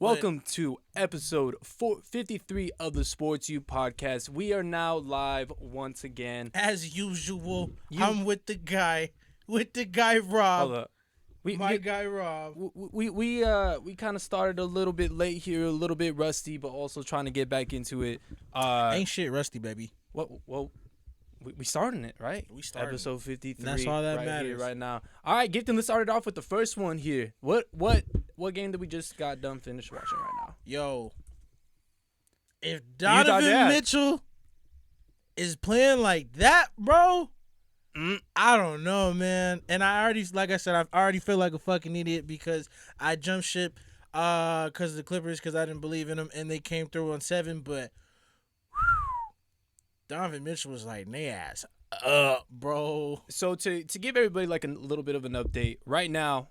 Welcome to episode 453 of the Sports U podcast. We are now live once again. As usual, I'm with the guy Rob. Guy Rob. We kind of started a little bit late here, a little bit rusty, but also trying to get back into it. Ain't shit rusty, baby. Well, we starting it, right? We started episode 53. And that's all that right matters here, right now. All right, Gifton, let's start it off with the first one here. What game did we just got done finished watching right now? Yo, if Donovan Mitchell is playing like that, bro, I don't know, man. And I already feel like a fucking idiot because I jumped ship because of the Clippers because I didn't believe in them and they came through on 7, but Donovan Mitchell was like, "Nay ass up, bro." So to give everybody like a little bit of an update, right now,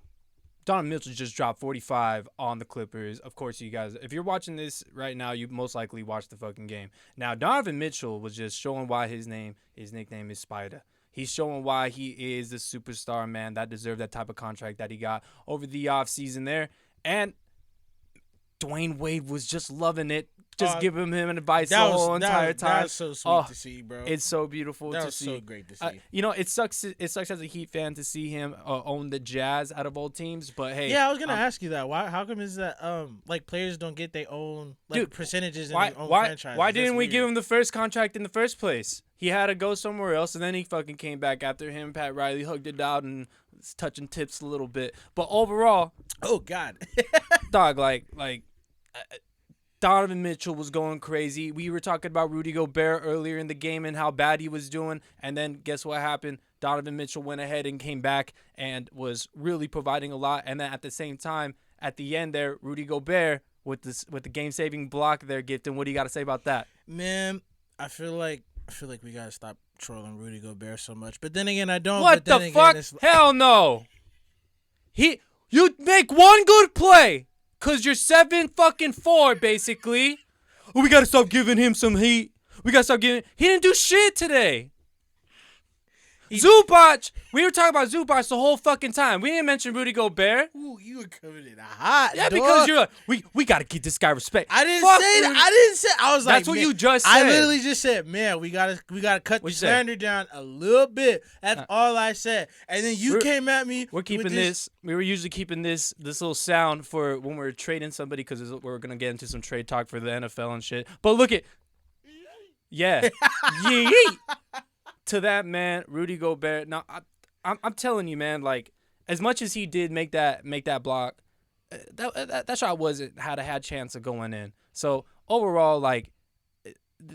Donovan Mitchell just dropped 45 on the Clippers. Of course, you guys, if you're watching this right now, you most likely watched the fucking game. Now, Donovan Mitchell was just showing why his nickname is Spider. He's showing why he is the superstar, man, that deserved that type of contract that he got over the offseason there. And Dwayne Wade was just loving it. Just giving him advice the whole entire time. That was so sweet to see, bro. It's so beautiful to see. That was so great to see. It sucks. It sucks as a Heat fan to see him own the Jazz out of all teams. But hey, yeah, I was gonna ask you that. Why? How come is that? Like players don't get their own percentages in their own franchise? Why didn't we give him the first contract in the first place? He had to go somewhere else, and then he fucking came back after him. Pat Riley hugged it out and was touching tips a little bit. But overall, oh God, dog, Donovan Mitchell was going crazy. We were talking about Rudy Gobert earlier in the game and how bad he was doing. And then guess what happened? Donovan Mitchell went ahead and came back and was really providing a lot. And then at the same time, at the end there, Rudy Gobert with the game-saving block there, Gifton. What do you got to say about that? Man, I feel like we got to stop trolling Rudy Gobert so much. But then again, I don't. What the fuck? Hell no. You make one good play. Because you're 7-4, basically. We got to stop giving him some heat. We got to stop giving. He didn't do shit today. Zubac. We were talking about Zubac the whole fucking time. We didn't mention Rudy Gobert. Ooh, you were coming in hot. Yeah, dog. because you're like, we got to give this guy respect. I didn't say that. I didn't say. I was like, that's what you just said. I literally just said, man, we gotta cut the standard down a little bit. That's all I said. And then you came at me. We're keeping this. We were usually keeping this little sound for when we're trading somebody because we're gonna get into some trade talk for the NFL and shit. But look at, yeah, yeet. To that man, Rudy Gobert. Now, I'm telling you, man. Like, as much as he did make that block, that shot had a chance of going in. So overall, like,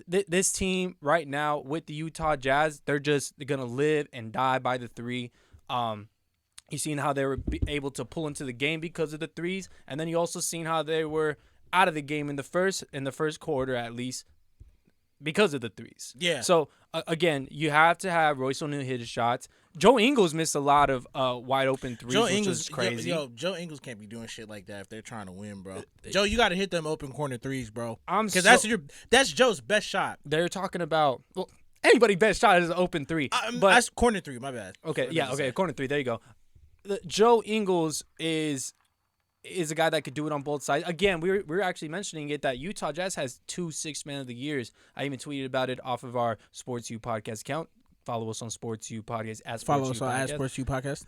this team right now with the Utah Jazz, they're gonna live and die by the three. You seen how they were able to pull into the game because of the threes, and then you also seen how they were out of the game in the first quarter at least. Because of the threes. Yeah. So, again, you have to have Royce O'Neal hit his shots. Joe Ingles missed a lot of wide open threes, which was crazy. Joe Ingles can't be doing shit like that if they're trying to win, bro. Joe, you got to hit them open corner threes, bro. Because that's Joe's best shot. They're talking about, well, anybody's best shot is an open three. But that's corner three, my bad. Okay, corner three. There you go. Joe Ingles is a guy that could do it on both sides. Again, we were actually mentioning it that Utah Jazz has 2 Sixth Man of the Years. I even tweeted about it off of our Sports U podcast account. Follow us on Sports U podcast at Sports U podcast.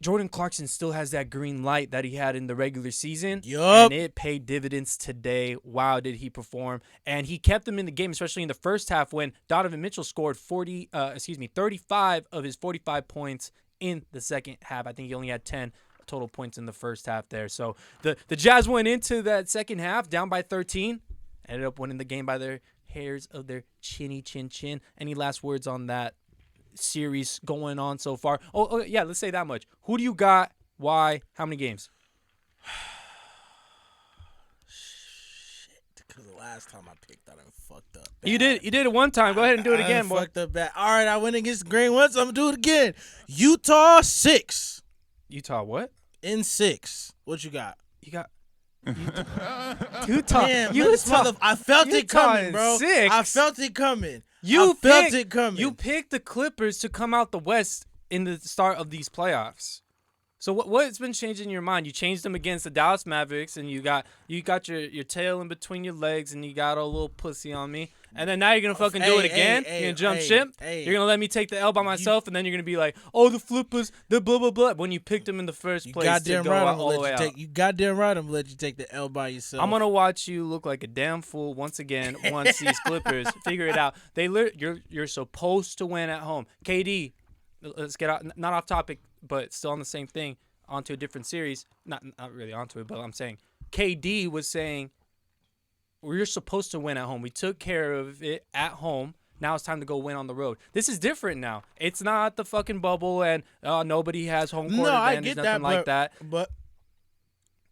Jordan Clarkson still has that green light that he had in the regular season. Yup. And it paid dividends today. Wow, did he perform. And he kept them in the game, especially in the first half when Donovan Mitchell scored 35 of his 45 points in the second half. I think he only had 10 total points in the first half there. So the Jazz went into that second half down by 13, ended up winning the game by their hairs of their chinny chin. Any last words on that series going on so far? Oh yeah, let's say that much. Who do you got? Why? How many games? Shit, because the last time I picked, I done fucked up. You did it one time. Go ahead and do it again, boy. Fucked up bad. All right, I went against the Green once. I'm gonna do it again. Utah 6. Utah what? In 6. What you got? You got Utah. Damn, Utah. I felt Utah it coming, bro. 6. I felt it coming. You picked the Clippers to come out the West in the start of these playoffs. So what's been changing in your mind? You changed them against the Dallas Mavericks, and you got your tail in between your legs, and you got a little pussy on me. And then now you're gonna fucking do it again. You're gonna jump ship. You're gonna let me take the L by myself, and then you're gonna be like, "Oh, the flippers, the blah blah blah." When you picked them in the first place to go all the way out. You goddamn right. I'm gonna let you take the L by yourself. I'm gonna watch you look like a damn fool once again. Once these Clippers figure it out, you're supposed to win at home. KD, let's get out. Not off topic, but still on the same thing. Onto a different series. Not really onto it, but I'm saying KD was saying we're supposed to win at home. We took care of it at home. Now it's time to go win on the road. This is different now. It's not the fucking bubble and nobody has home court advantage, nothing like that. But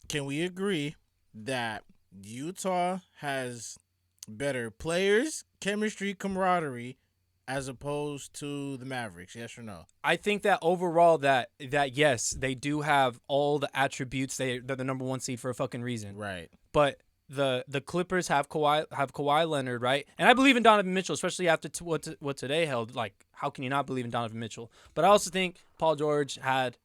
can we agree that Utah has better players, chemistry, camaraderie, as opposed to the Mavericks? Yes or no? I think that overall that yes, they do have all the attributes. They're the number one seed for a fucking reason. Right. But the Clippers have Kawhi Leonard, right? And I believe in Donovan Mitchell, especially after what today held. Like, how can you not believe in Donovan Mitchell? But I also think Paul George had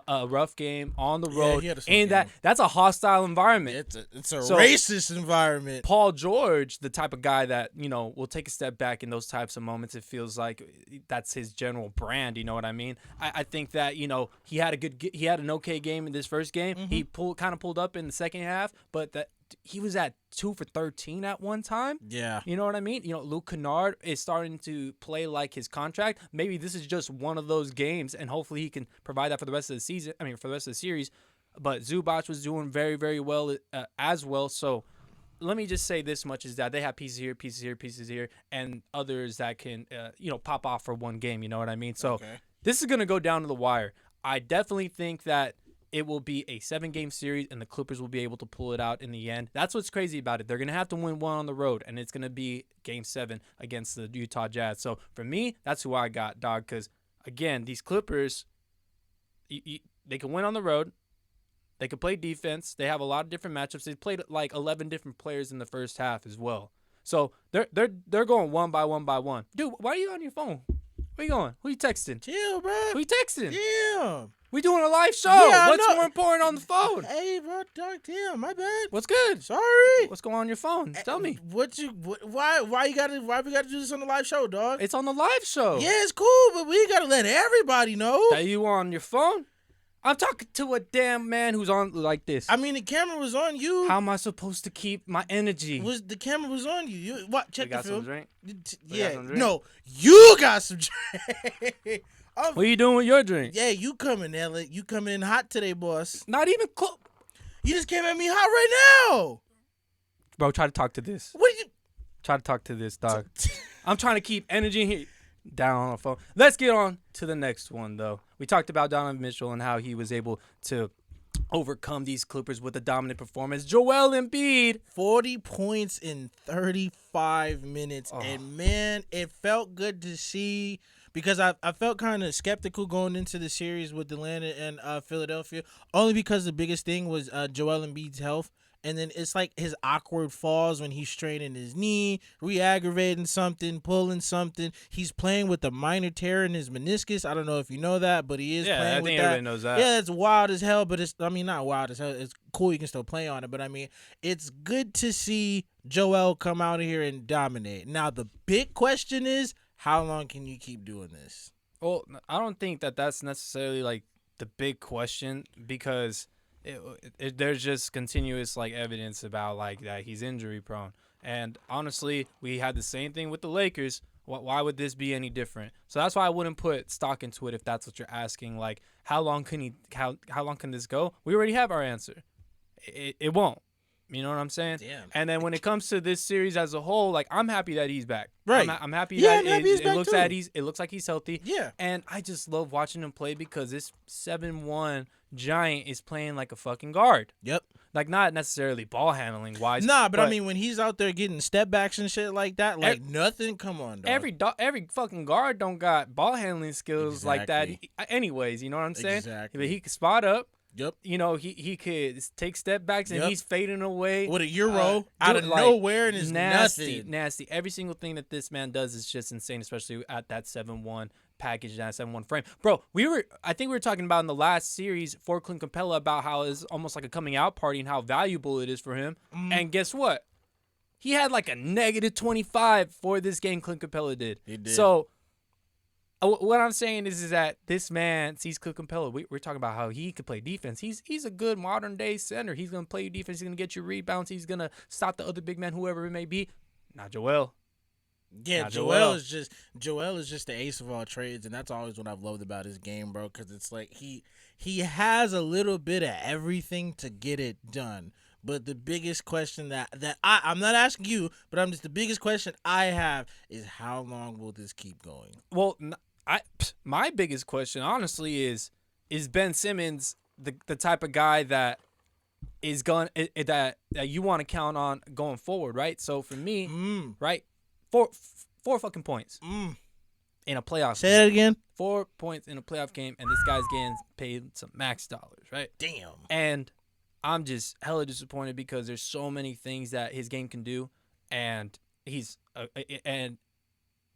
a rough game on the road, and that's a hostile environment. It's a racist environment. Paul George, the type of guy that will take a step back in those types of moments. It feels like that's his general brand. You know what I mean? I think that he had an okay game in this first game. Mm-hmm. He kind of pulled up in the second half, but that he was at 2 for 13 at one time. Yeah. You know what I mean? Luke Kennard is starting to play like his contract. Maybe this is just one of those games, and hopefully he can provide that for the rest of the season. I mean, for the rest of the series. But Zubac was doing very, very well as well. So let me just say this much is that they have pieces here, pieces here, and others that can, pop off for one game. You know what I mean? So This is going to go down to the wire. I definitely think that it will be a 7-game series, and the Clippers will be able to pull it out in the end. That's what's crazy about it. They're going to have to win one on the road, and it's going to be Game 7 against the Utah Jazz. So, for me, that's who I got, dog, because, again, these Clippers, they can win on the road. They can play defense. They have a lot of different matchups. They played like 11 different players in the first half as well. So, they're going one by one. Dude, why are you on your phone? Where you going? Who you texting? Chill, bro. Who you texting? Yeah. We doing a live show. Yeah, What's more important on the phone? Hey, bro, dog, damn, my bad. What's good? Sorry. What's going on your phone? Tell me. Why we gotta do this on the live show, dog? It's on the live show. Yeah, it's cool, but we gotta let everybody know that you on your phone. I'm talking to a damn man who's on like this. I mean, the camera was on you. How am I supposed to keep my energy? The camera was on you? You what? Check the film. Some drink? Yeah. No, you got some drink. What are you doing with your drink? Yeah, you coming, Elliot. You coming in hot today, boss. Not even close. You just came at me hot right now. Bro, try to talk to this. What are you? Try to talk to this, dog. I'm trying to keep energy here. Down on the phone. Let's get on to the next one, though. We talked about Donovan Mitchell and how he was able to overcome these Clippers with a dominant performance. Joel Embiid. 40 points in 35 minutes. Oh. And, man, it felt good to see because I felt kind of skeptical going into the series with Atlanta and Philadelphia, only because the biggest thing was Joel Embiid's health. And then it's like his awkward falls when he's straining his knee, re-aggravating something, pulling something. He's playing with a minor tear in his meniscus. I don't know if you know that, but he is playing with that. Yeah, I think everybody knows that. Yeah, it's wild as hell, but not wild as hell. It's cool you can still play on it, but I mean, it's good to see Joel come out here and dominate. Now, the big question is, how long can you keep doing this? Well, I don't think that that's necessarily like the big question because there's just continuous like evidence about like that he's injury prone, and honestly, we had the same thing with the Lakers. Why would this be any different? So that's why I wouldn't put stock into it if that's what you're asking. Like, how long can this go? We already have our answer. It won't. You know what I'm saying? Damn. And then when it comes to this series as a whole, like I'm happy that he's back. Right. I'm happy that it looks like he's healthy. Yeah. And I just love watching him play because this 7'1" giant is playing like a fucking guard. Yep. Like not necessarily ball handling wise. Nah, but I mean when he's out there getting step backs and shit like that, like nothing. Come on, dog. Every fucking guard don't got ball handling skills like that. Anyways, you know what I'm saying? Exactly. But he can spot up. Yep. You know, he could take step backs and he's fading away. With a Euro out of nowhere and it's nasty, nothing. Nasty. Every single thing that this man does is just insane, especially at that 7'1", package that 7-1 frame. Bro, I think we were talking about in the last series for Clint Capella about how it's almost like a coming out party and how valuable it is for him. And guess what? He had like a -25 for this game, Clint Capella did. He did. So what I'm saying is that this man sees Clint Capella. We're talking about how he could play defense. He's a good modern-day center. He's going to play defense. He's going to get you rebounds. He's going to stop the other big man, whoever it may be. Not Joel. Yeah, Joel is just the ace of all trades, and that's always what I've loved about his game, bro, because it's like he has a little bit of everything to get it done. But the biggest question that I'm not asking you, but the biggest question I have is how long will this keep going? Well, my biggest question, honestly, is Ben Simmons the type of guy that is going that you want to count on going forward, right? So for me, right, four fucking points in a playoff. Say that again. 4 points in a playoff game, and this guy's getting paid some max dollars, right? Damn. And I'm just hella disappointed because there's so many things that his game can do, and he's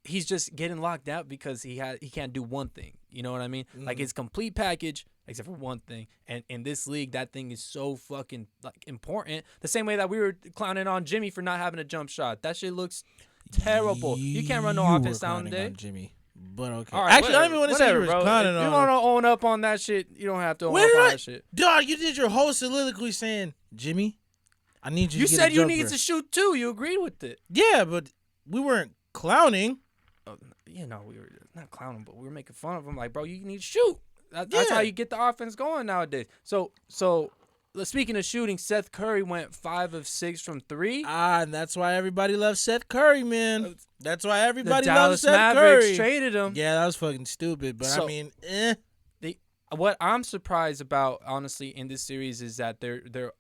just getting locked out because he can't do one thing. You know what I mean? Like his complete package, except for one thing. And in this league, that thing is so fucking like important. The same way that we were clowning on Jimmy for not having a jump shot. That shit looks terrible. You can't run no offense down today. Jimmy. But okay. Right, actually, I don't even want to say you were clowning on. If you want to own up on that shit, you don't have to own up on that shit. Dog, you did your whole soliloquy saying, Jimmy, I need you to get a You said you jumper. needed to shoot too. You agreed with it. Yeah, but we weren't clowning. You know, we were not clowning, but we were making fun of him. Like, bro, you need to shoot. That's how you get the offense going nowadays. So speaking of shooting, Seth Curry went 5 of 6 from 3. And that's why everybody loves Seth Curry, man. That's why everybody loves Seth Mavericks Curry. traded him. Yeah, that was fucking stupid. But I mean, What I'm surprised about, honestly, in this series is that they're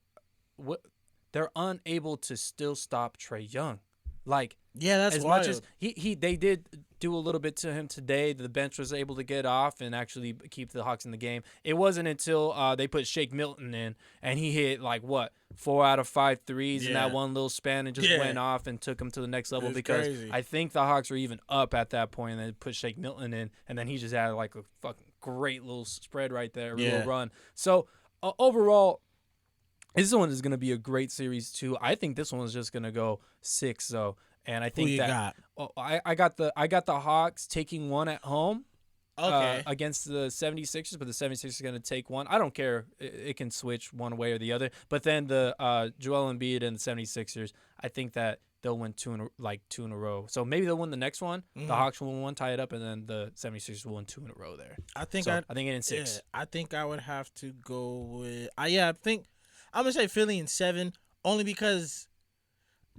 unable to still stop Trae Young. Like, yeah, that's as wild. much as they did do a little bit to him today. The bench was able to get off and actually keep the Hawks in the game. It wasn't until they put Shake Milton in and he hit 4 out of 5 threes in that one little span and just went off and took him to the next level because crazy. I think the Hawks were even up at that point and they put Shake Milton in and then he just had a fucking great little spread right there, little run. So overall, this one is going to be a great series too. I think this one is just going to go 6 though. And I think I got the Hawks taking one at home against the 76ers, but the 76ers are going to take one. I don't care. It can switch one way or the other. But then the Joel Embiid and the 76ers, I think that they'll win two in a row. So maybe they'll win the next one. The Hawks will win one, tie it up, and then the 76ers will win 2 in a row there. I think it in 6. Yeah, I think I would have to go with I think I'm going to say Philly in 7 only because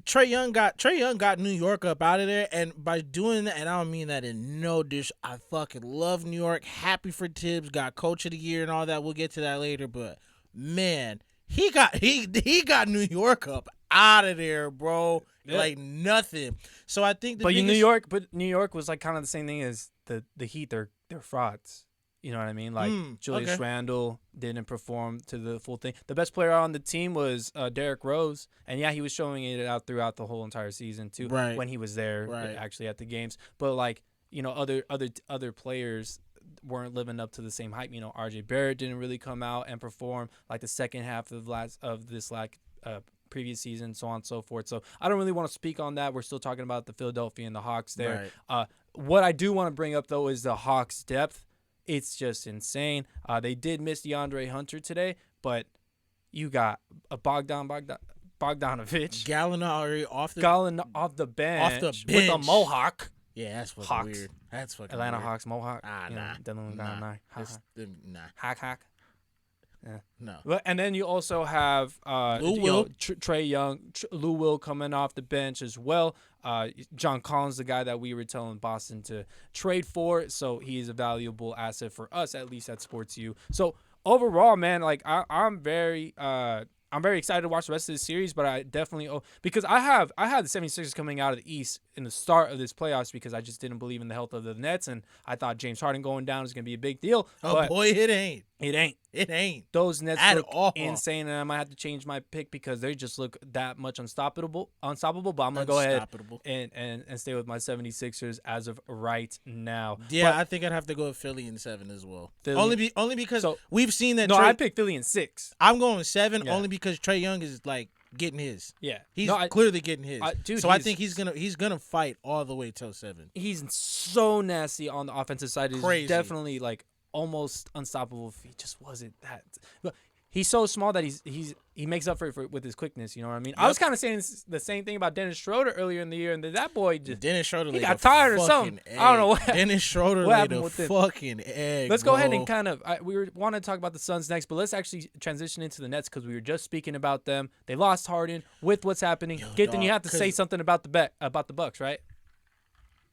Trae Young got New York up out of there, and by doing that, and I don't mean that in no dish, I fucking love New York. Happy for Tibbs, got Coach of the Year and all that. We'll get to that later, but man, he got New York up out of there, bro. Yeah. Like nothing. So I think New York was like kind of the same thing as the Heat. They're frauds. You know what I mean? Like Julius Randle didn't perform to the full thing. The best player on the team was Derrick Rose, and he was showing it out throughout the whole entire season too. Right. When he was there, actually at the games. But other players weren't living up to the same hype. R.J. Barrett didn't really come out and perform like the second half of this previous season, so on and so forth. So I don't really want to speak on that. We're still talking about the Philadelphia and the Hawks there. Right. What I do want to bring up though is the Hawks' depth. It's just insane. They did miss DeAndre Hunter today, but you got a Bogdanovich. Gallinari off the bench with a mohawk. Yeah, that's fucking Hawks. weird. That's fucking Atlanta weird. Hawks mohawk. Nah. Hack. Yeah. No. And then you also have Trae Young, Lou Will coming off the bench as well. John Collins, the guy that we were telling Boston to trade for, so he's a valuable asset for us, at least at Sports U. So overall, man, I'm very excited to watch the rest of this series, but I definitely because I had the 76ers coming out of the East in the start of this playoffs because I just didn't believe in the health of the Nets, and I thought James Harden going down was going to be a big deal. Boy, it ain't. It ain't. It ain't. Those Nets At look all. insane, and I might have to change my pick because they just look that much unstoppable. But I'm gonna go ahead and stay with my 76ers as of right now. Yeah, but I think I'd have to go with Philly in 7 as well. Philly, Only because we've seen that. No, I picked Philly in 6. I'm going 7 only because Trae Young is like getting his. Yeah, he's clearly getting his. Dude, so I think he's gonna fight all the way till 7. He's so nasty on the offensive side. He's crazy. Definitely like almost unstoppable. If he just wasn't that. But he's so small that he makes up for it with his quickness. You know what I mean? Yep. I was kind of saying the same thing about Dennis Schroeder earlier in the year, and that boy just he got tired or something. Egg. I don't know what. Dennis Schroeder laid a fucking egg. Let's go ahead and kind of want to talk about the Suns next, but let's actually transition into the Nets because we were just speaking about them. They lost Harden with what's happening. Then you have to say something about the Bucks, right?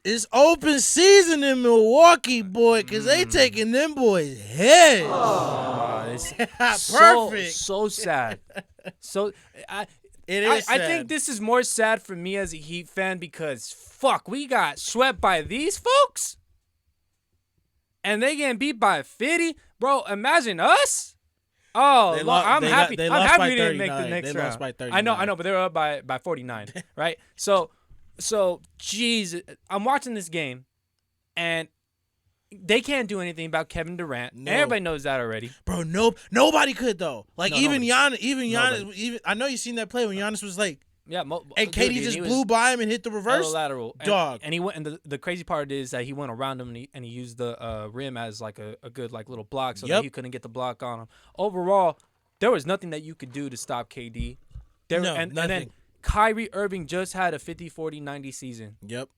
It's open season in Milwaukee, boy, because they taking them boys' heads. Perfect. So sad. It is sad. I think this is more sad for me as a Heat fan because, fuck, we got swept by these folks? And they getting beat by 50? Bro, imagine us? Oh, I'm happy. I'm happy we didn't make the next round. They lost by 39. I know, but they were up by 49, right? So, geez, I'm watching this game, and they can't do anything about Kevin Durant. No. Everybody knows that already. Bro, nobody could, though. Like, Giannis, I know you seen that play when Giannis was like, and KD just blew by him and hit the reverse. Lateral. Dog. And he went, and the crazy part is that he went around him, and he used the rim as, like, a good, like, little block so that he couldn't get the block on him. Overall, there was nothing that you could do to stop KD. Nothing. And then Kyrie Irving just had a 50, 40, 90 season. Yep.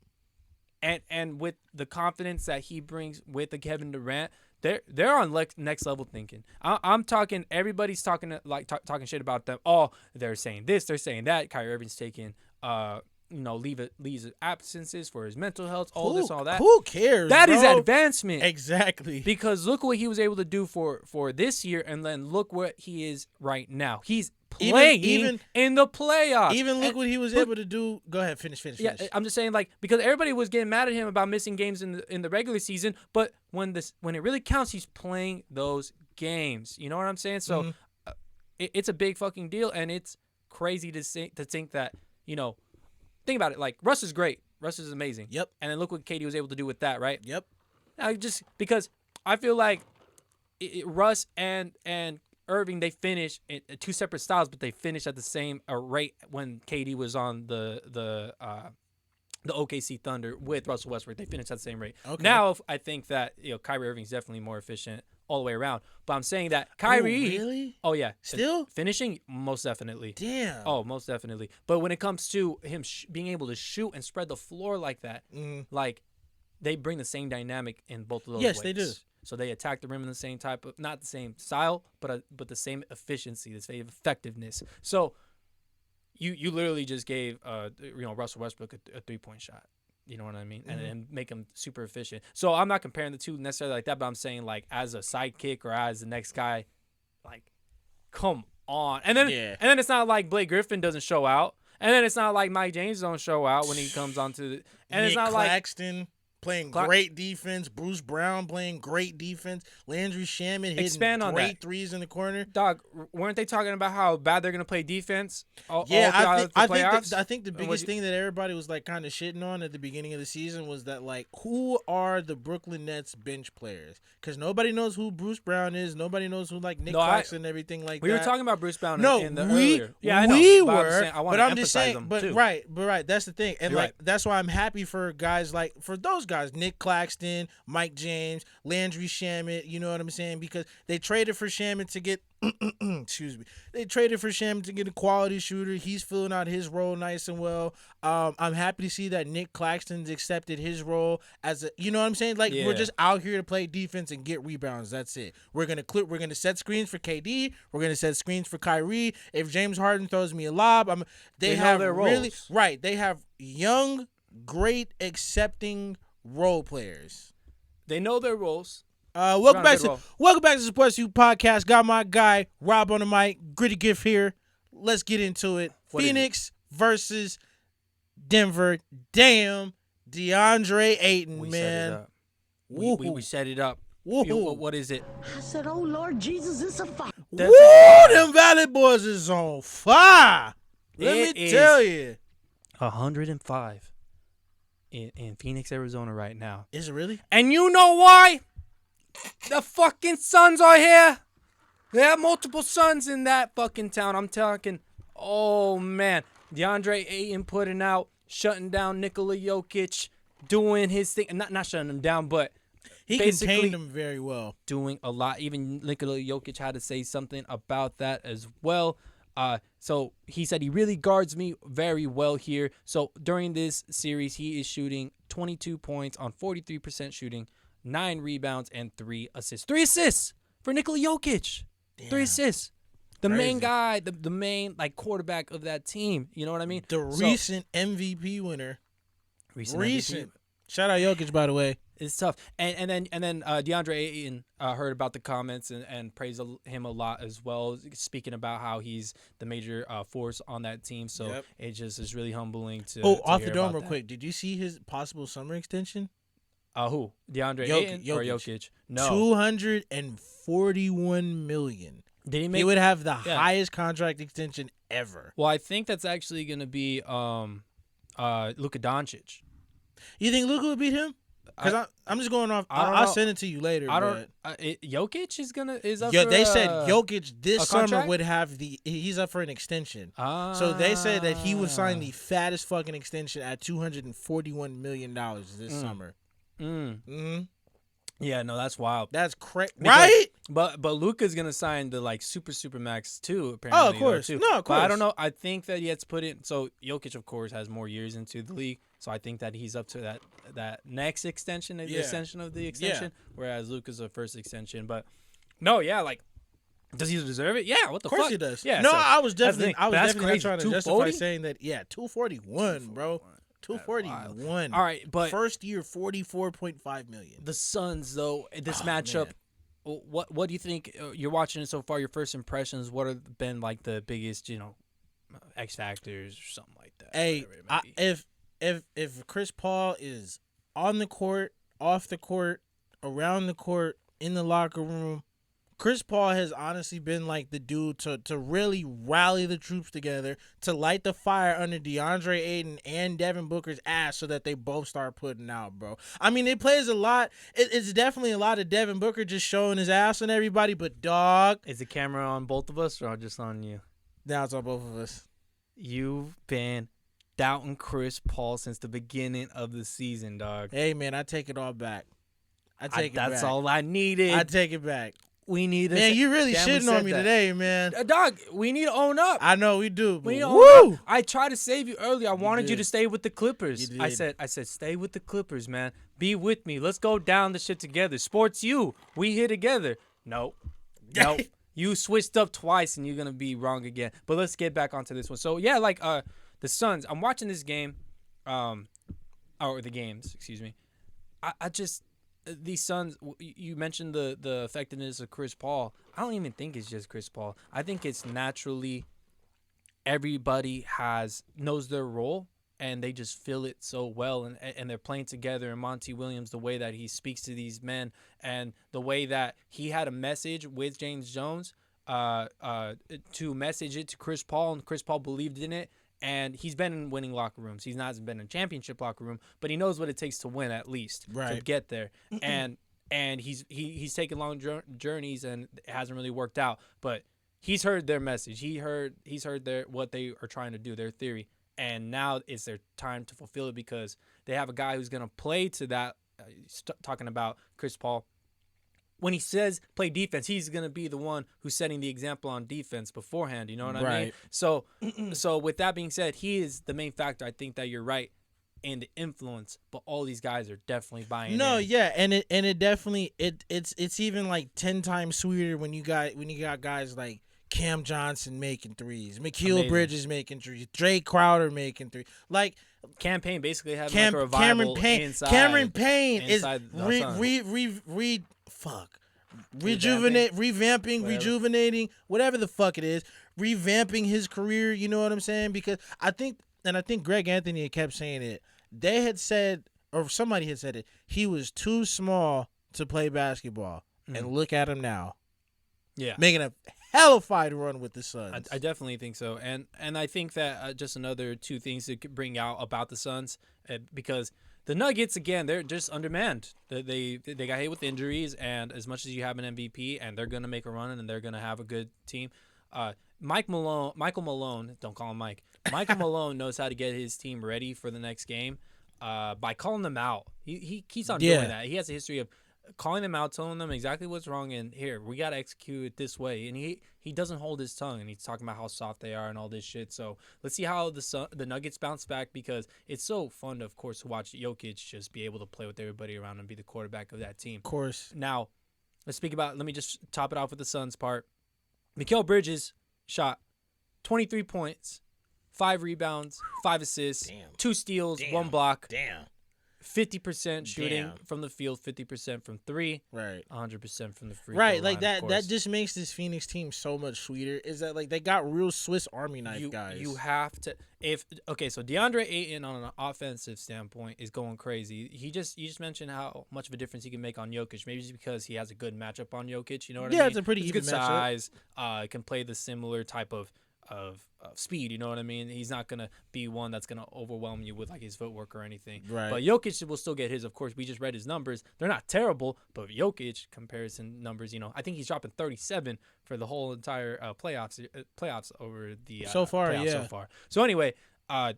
And with the confidence that he brings with the Kevin Durant, they're on next level thinking. I'm talking. Everybody's talking talking shit about them. Oh, they're saying this, they're saying that. Kyrie Irving's taking leaves absences for his mental health. This, all that. Who cares? That is advancement. Exactly. Because look what he was able to do for this year, and then look what he is right now. He's playing even in the playoffs. Look what he was able to do. Go ahead, finish. Yeah, I'm just saying, like, because everybody was getting mad at him about missing games in the regular season, but when it really counts, he's playing those games. You know what I'm saying? So it's a big fucking deal, and it's crazy to think that, think about it. Like, Russ is great. Russ is amazing. Yep. And then look what KD was able to do with that, right? Yep. Now, just because I feel like Russ and Irving, they finish in two separate styles, but they finish at the same rate when KD was on the OKC Thunder with Russell Westbrook. They finished at the same rate. Okay. Now, I think that Kyrie Irving's definitely more efficient all the way around. But I'm saying that Kyrie... Oh, really? Oh, yeah. Still? Finishing? Most definitely. Damn. Oh, most definitely. But when it comes to him being able to shoot and spread the floor like that, like, they bring the same dynamic in both of those ways. Yes, they do. So they attack the rim in the same type of, not the same style, but the same efficiency, the same effectiveness. So you literally just gave Russell Westbrook a 3-point shot. You know what I mean? Mm-hmm. And make him super efficient. So I'm not comparing the two necessarily like that, but I'm saying, like, as a sidekick or as the next guy, like, come on. And then it's not like Blake Griffin doesn't show out. And then it's not like Mike James don't show out when he comes onto the – and Nick it's not Claxton playing great defense. Bruce Brown playing great defense. Landry Shamet hitting great threes in the corner. Dog, weren't they talking about how bad they're going to play defense? I think the biggest thing that everybody was like kind of shitting on at the beginning of the season was that, like, who are the Brooklyn Nets bench players? Because nobody knows who Bruce Brown is. Nobody knows who, like, Nick Claxton and everything like that. We were talking about Bruce Brown earlier. Yeah, I know. We were. But I'm just saying, right. That's the thing. And, that's why I'm happy for guys like, for those guys, Nick Claxton, Mike James, Landry Shamet, you know what I'm saying? Because they traded for Shamet to get excuse me. They traded for Shamet to get a quality shooter. He's filling out his role nice and well. I'm happy to see that Nick Claxton's accepted his role as a, you know what I'm saying? Like, we're just out here to play defense and get rebounds. That's it. We're gonna set screens for KD. We're gonna set screens for Kyrie. If James Harden throws me a lob, they have their roles. They have young, great, accepting role players. They know their roles. Welcome back to Sports You Podcast. Got my guy Rob on the mic. Gritty Gift here. Let's get into it. Phoenix versus Denver. Damn, DeAndre Ayton, man. We set it up. Whoa. What is it? I said, oh, Lord Jesus, it's a fire. Woo, them Valley Boys is on fire. Let me tell you. 105 in Phoenix, Arizona right now. Is it really? And you know why? The fucking Suns are here. They have multiple Suns in that fucking town. I'm talking, oh, man. DeAndre Ayton putting out, shutting down Nikola Jokic, doing his thing. Not shutting him down, but he contained him very well. Doing a lot. Even Nikola Jokic had to say something about that as well. So he said he really guards me very well here. So during this series, he is shooting 22 points on 43% shooting, 9 rebounds, and 3 assists. 3 assists for Nikola Jokic. Damn. 3 assists. The Crazy. main guy, the main quarterback of that team. You know what I mean? The recent MVP winner. Recent. MVP. Shout out Jokic, by the way. It's tough. And then DeAndre Ayton heard about the comments and praised him a lot as well, speaking about how he's the major force on that team. So it just is really humbling to. Off the dome real quick. Did you see his possible summer extension? Who? DeAndre Ayton or Jokic? No. $241 million. Did he make? He would have the highest contract extension ever. Well, I think that's actually going to be Luka Doncic. You think Luka would beat him? Because I'm just going off. I'll send it to you later. Jokic is up. They said Jokic this summer would have he's up for an extension. So they said that he would sign the fattest fucking extension at $241 million this summer. Mm-hmm. Yeah, no, that's wild. That's crazy, right? But Luka's gonna sign the super max too. Apparently, of course. Too. No, of course. But I don't know. I think that he has to put in. So Jokic, of course, has more years into the league. So I think that he's up to that next extension, the extension of the extension. Whereas Luka's the first extension. But no, does he deserve it? Yeah. What the fuck? Of course he does. Yeah. No, so I was definitely crazy. trying to justify saying that. Yeah, 241, bro. 241. All right, but first year $44.5 million. The Suns, though, this matchup. Man. What do you think? You're watching it so far. Your first impressions. What have been the biggest, X factors or something like that? Hey, if Chris Paul is on the court, off the court, around the court, in the locker room, Chris Paul has honestly been the dude to really rally the troops together, to light the fire under DeAndre Ayton and Devin Booker's ass so that they both start putting out, bro. I mean, it plays a lot. It's definitely a lot of Devin Booker just showing his ass on everybody, but dog. Is the camera on both of us or just on you? Now it's on both of us. You've been doubting Chris Paul since the beginning of the season, dog. Hey, man, I take it all back. I take it back. That's all I needed. I take it back. We need Man, you really shitting on me today, man. Dog, we need to own up. I know we do. We need to own up. I tried to save you earlier. I wanted you to stay with the Clippers. You did. I said, stay with the Clippers, man. Be with me. Let's go down the shit together. Sports you. We here together. Nope. You switched up twice and you're going to be wrong again. But let's get back onto this one. So, yeah, the Suns. I'm watching this game. Or the games, excuse me. I just... These Suns, you mentioned the effectiveness of Chris Paul. I don't even think it's just Chris Paul. I think it's naturally everybody knows their role, and they just feel it so well, and they're playing together. And Monty Williams, the way that he speaks to these men, and the way that he had a message with James Jones to message it to Chris Paul, and Chris Paul believed in it. And he's been in winning locker rooms. He's not been in a championship locker room, but he knows what it takes to win, at least to get there. And he's taken long journeys, and it hasn't really worked out. But he's heard their message. He's heard what they are trying to do, their theory. And now it's their time to fulfill it because they have a guy who's gonna play to that. Talking about Chris Paul. When he says play defense, he's going to be the one who's setting the example on defense beforehand. You know what I mean? So with that being said, he is the main factor. I think that you're right in the influence, but all these guys are definitely buying in. Yeah, and it definitely it's even 10 times sweeter when you got guys like Cam Johnson making threes, Mikal Bridges making threes, Drake Crowder making threes. Campaign basically having a revival inside. Cameron Payne inside is rejuvenating, whatever the fuck it is, revamping his career, you know what I'm saying? Because I think Greg Anthony kept saying it. They had said, or somebody had said it, he was too small to play basketball. And look at him now. Yeah. Making a hellified run with the Suns. I definitely think so. And I think that just another two things to bring out about the Suns, because the Nuggets, again, they're just undermanned. They got hit with injuries, and as much as you have an MVP, and they're going to make a run, and they're going to have a good team. Michael Malone, don't call him Mike. Michael Malone knows how to get his team ready for the next game by calling them out. He keeps on doing that. He has a history of calling them out, telling them exactly what's wrong, and here, we got to execute it this way. And he doesn't hold his tongue, and he's talking about how soft they are and all this shit. So let's see how the Nuggets bounce back, because it's so fun, of course, to watch Jokic just be able to play with everybody around and be the quarterback of that team. Of course. Now, let me just top it off with the Suns part. Mikal Bridges shot 23 points, 5 rebounds, 5 assists, 2 steals, 1 block. 50% shooting from the field, 50% from 3, right? 100% from the free right, throw like line, that. That just makes this Phoenix team so much sweeter. Is that like they got real Swiss Army knife guys? You have to so DeAndre Ayton on an offensive standpoint is going crazy. You just mentioned how much of a difference he can make on Jokic. Maybe it's because he has a good matchup on Jokic. You know what I mean? Yeah, it's a pretty even good matchup. size. Can play the similar type of speed, you know what I mean? He's not going to be one that's going to overwhelm you with like his footwork or anything. Right. But Jokic will still get his. Of course, we just read his numbers. They're not terrible, but Jokic comparison numbers, I think he's dropping 37 for the whole entire playoffs over the so far, playoffs so far. So anyway, not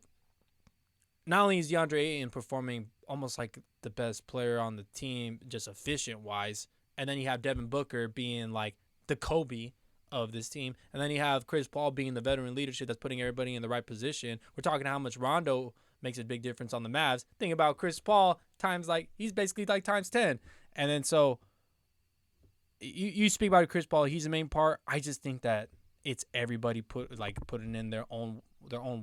only is DeAndre Ayton performing almost like the best player on the team, just efficient wise, and then you have Devin Booker being like the Kobe of this team, and then you have Chris Paul being the veteran leadership that's putting everybody in the right position. We're talking how much Rondo makes a big difference on the Mavs. Think about Chris Paul he's basically like times 10. And then so you speak about Chris Paul, he's the main part. I just think that it's everybody putting in their own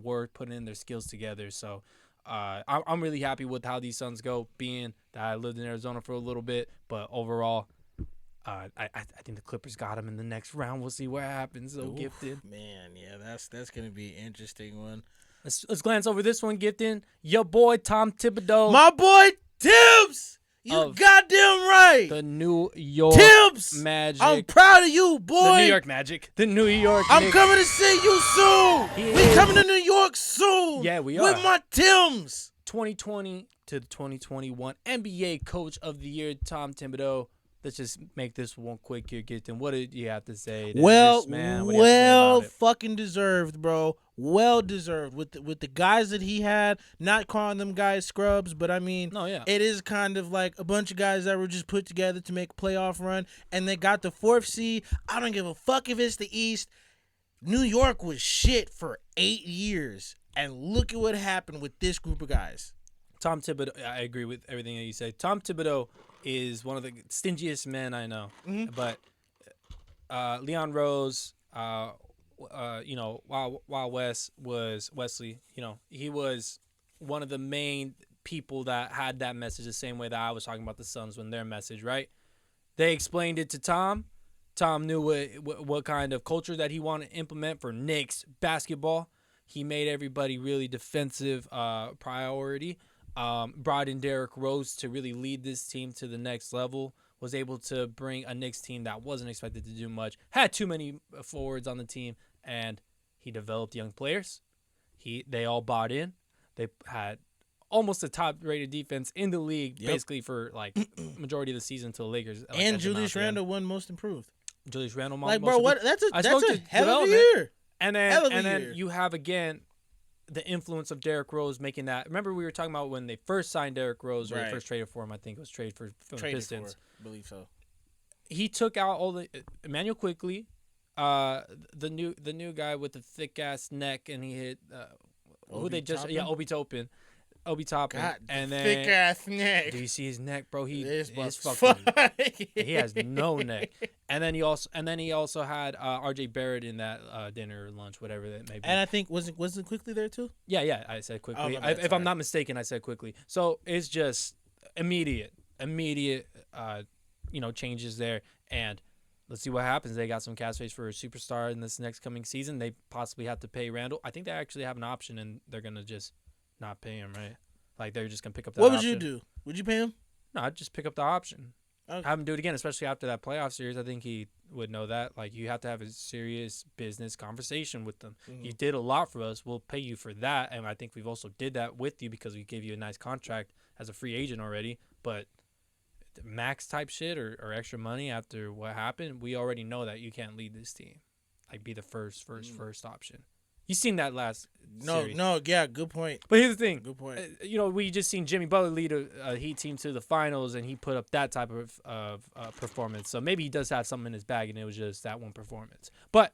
work, putting in their skills together. So I'm really happy with how these Suns go, being that I lived in Arizona for a little bit, but overall I think the Clippers got him in the next round. We'll see what happens. So Gifted, man, yeah, that's gonna be an interesting one. Let's glance over this one. Gifted, your boy Tom Thibodeau, my boy Tibbs. You goddamn right. The New York Tibbs Magic. I'm proud of you, boy. The New York Magic. The New York. I'm Knicks. coming to see you soon. We coming to New York soon. Yeah, we are. With my Timbs. 2020 to the 2021 NBA Coach of the Year, Tom Thibodeau. Let's just make this one quick here, Gifted. What did you have to say? Fucking deserved, bro. Well deserved with the guys that he had. Not calling them guys scrubs, but I mean, it is kind of like a bunch of guys that were just put together to make a playoff run, and they got the 4th seed. I don't give a fuck if it's the East. New York was shit for 8 years, and look at what happened with this group of guys. Tom Thibodeau, I agree with everything that you say. Tom Thibodeau is one of the stingiest men I know. Mm-hmm. But Leon Rose, while Wes was Wesley, he was one of the main people that had that message the same way that I was talking about the Suns when their message, right? They explained it to Tom. Tom knew what kind of culture that he wanted to implement for Knicks basketball. He made everybody really defensive priority. Brought in Derrick Rose to really lead this team to the next level. Was able to bring a Knicks team that wasn't expected to do much. Had too many forwards on the team, and he developed young players. They all bought in. They had almost a top-rated defense in the league, basically for like majority of the season until the Lakers. And Julius Randle won Most Improved. Julius Randle, like bro, what? That's a hell of a year. And then you have again the influence of Derrick Rose making that. Remember we were talking about when they first signed Derrick Rose, or they first traded for him. I think it was traded for the Pistons. I believe so. He took out all the Emmanuel Quickly, the new guy with the thick ass neck, and he hit Obi Toppin. Obi Toppin, and then thick ass neck. Do you see his neck, bro? He has no neck. And then he also had R.J. Barrett in that dinner or lunch, whatever that may be. And I think wasn't Quickly there too? Yeah. I said Quickly. If I'm not mistaken, I said Quickly. So it's just immediate, changes there. And let's see what happens. They got some cap space for a superstar in this next coming season. They possibly have to pay Randall. I think they actually have an option, and they're gonna just not pay him, right? Like they're just gonna pick up that option. What would you do? Would you pay him? No, I'd just pick up the option. have him do it again, especially after that playoff series. I think he would know that. Like, you have to have a serious business conversation with them. You did a lot for us. We'll pay you for that, and I think we've also did that with you because we gave you a nice contract as a free agent already. But max type shit or extra money after what happened, we already know that you can't lead this team. Like, be the first option. You seen that last series. Yeah, good point. But here's the thing. Good point. We just seen Jimmy Butler lead a Heat team to the finals, and he put up that type of performance. So maybe he does have something in his bag, and it was just that one performance. But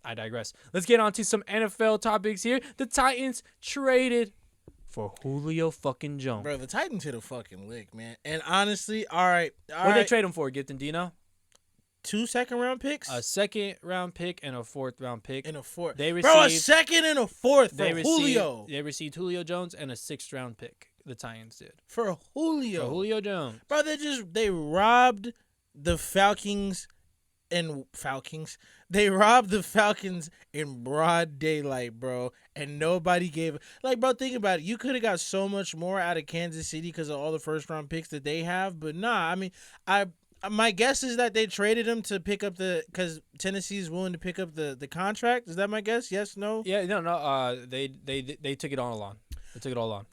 I digress. Let's get on to some NFL topics here. The Titans traded for Julio fucking Jones. Bro, the Titans hit a fucking lick, man. And honestly, all right. What did they trade him for, Gifton? Do you know? 2 second-round picks? A second-round pick and a fourth-round pick. And a fourth. They received, a second and a fourth for Julio. They received Julio Jones and a 6th-round pick. The Titans did. For Julio. For Julio Jones. Bro, they robbed the Falcons. They robbed the Falcons in broad daylight, bro, and nobody gave. Like, bro, think about it. You could have got so much more out of Kansas City because of all the first-round picks that they have, but nah. I mean, my guess is that they traded him to pick up because Tennessee is willing to pick up the contract. Is that my guess? Yes, no. Yeah, no. They took it all on. They took it all on.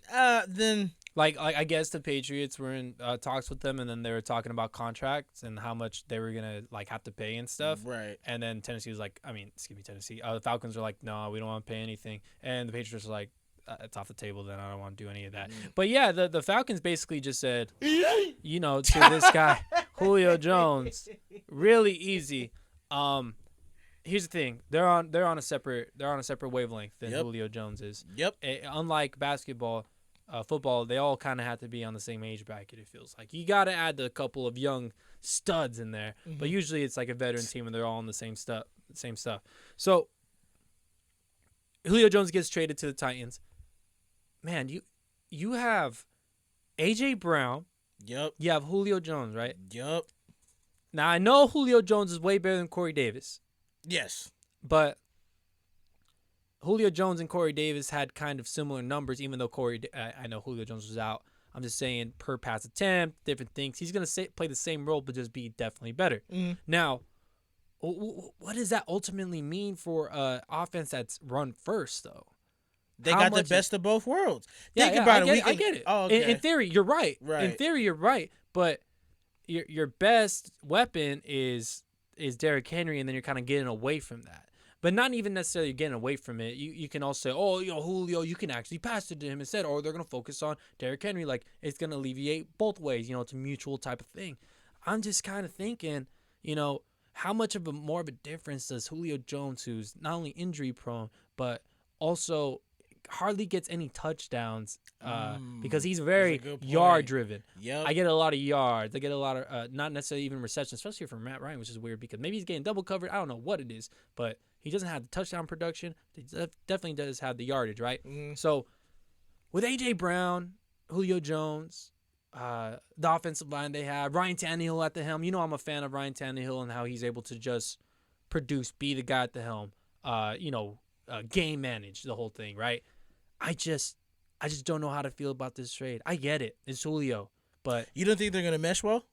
Then. Like I guess the Patriots were in talks with them, and then they were talking about contracts and how much they were gonna have to pay and stuff. Right. And then Tennessee was like, Tennessee. The Falcons were like, no, we don't want to pay anything. And the Patriots were like, it's off the table. Then I don't want to do any of that. But yeah, the Falcons basically just said, to this guy Julio Jones, really easy. Here's the thing: they're on a separate wavelength than Julio Jones is. Yep. Unlike basketball. Football, they all kind of have to be on the same age bracket, it feels like. You got to add a couple of young studs in there, but usually it's like a veteran team and they're all on the same stuff. So, Julio Jones gets traded to the Titans. Man, you have A.J. Brown. Yep. You have Julio Jones, right? Yep. Now, I know Julio Jones is way better than Corey Davis. Yes. But Julio Jones and Corey Davis had kind of similar numbers, even though I know Julio Jones was out. I'm just saying per pass attempt, different things. He's going to play the same role, but just be definitely better. Now, what does that ultimately mean for an offense that's run first, though? They got the best of both worlds. Think Yeah, about it. I get it. Oh, okay. In theory, you're right. Right. In theory, you're right. But your best weapon is Derrick Henry, and then you're kind of getting away from that. But not even necessarily getting away from it. You can also say, Julio, you can actually pass it to him instead, or they're going to focus on Derrick Henry. Like, it's going to alleviate both ways. It's a mutual type of thing. I'm just kind of thinking, how much of more of a difference does Julio Jones, who's not only injury prone, but also hardly gets any touchdowns because he's very yard driven. Yep. I get a lot of yards. I get a lot of not necessarily even receptions, especially from Matt Ryan, which is weird because maybe he's getting double covered. I don't know what it is, but he doesn't have the touchdown production. He definitely does have the yardage, right? So with A.J. Brown, Julio Jones, the offensive line they have, Ryan Tannehill at the helm. I'm a fan of Ryan Tannehill and how he's able to just produce, be the guy at the helm, game manage the whole thing, right? I just don't know how to feel about this trade. I get it. It's Julio, but you don't think they're going to mesh well?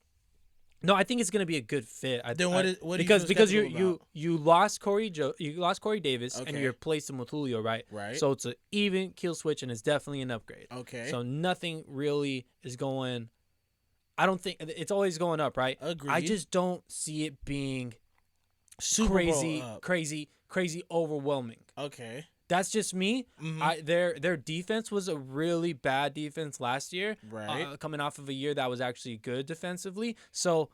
No, I think it's going to be a good fit. Then what do because you you lost Corey Davis and you replaced him with Julio, right? Right. So it's an even kill switch and it's definitely an upgrade. Okay. So nothing really is going. I don't think it's always going up, right? Agreed. I just don't see it being Super crazy, Bowl up. crazy, overwhelming. Okay. That's just me. Their defense was a really bad defense last year. Right. Coming off of a year that was actually good defensively. So,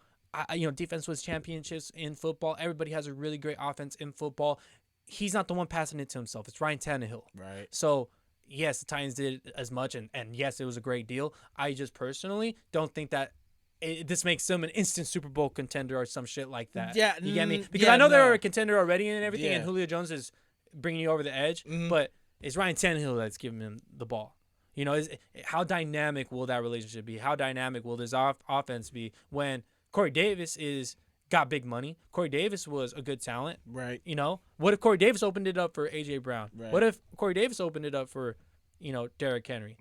defense was championships in football. Everybody has a really great offense in football. He's not the one passing it to himself. It's Ryan Tannehill. Right. So, yes, the Titans did as much, and yes, it was a great deal. I just personally don't think that this makes them an instant Super Bowl contender or some shit like that. Yeah. You get me? Because I know they're a contender already and everything, and Julio Jones is bringing you over the edge, but it's Ryan Tannehill that's giving him the ball. How dynamic will that relationship be? How dynamic will this offense be when Corey Davis got big money? Corey Davis was a good talent. Right. What if Corey Davis opened it up for A.J. Brown? Right. What if Corey Davis opened it up for, Derrick Henry?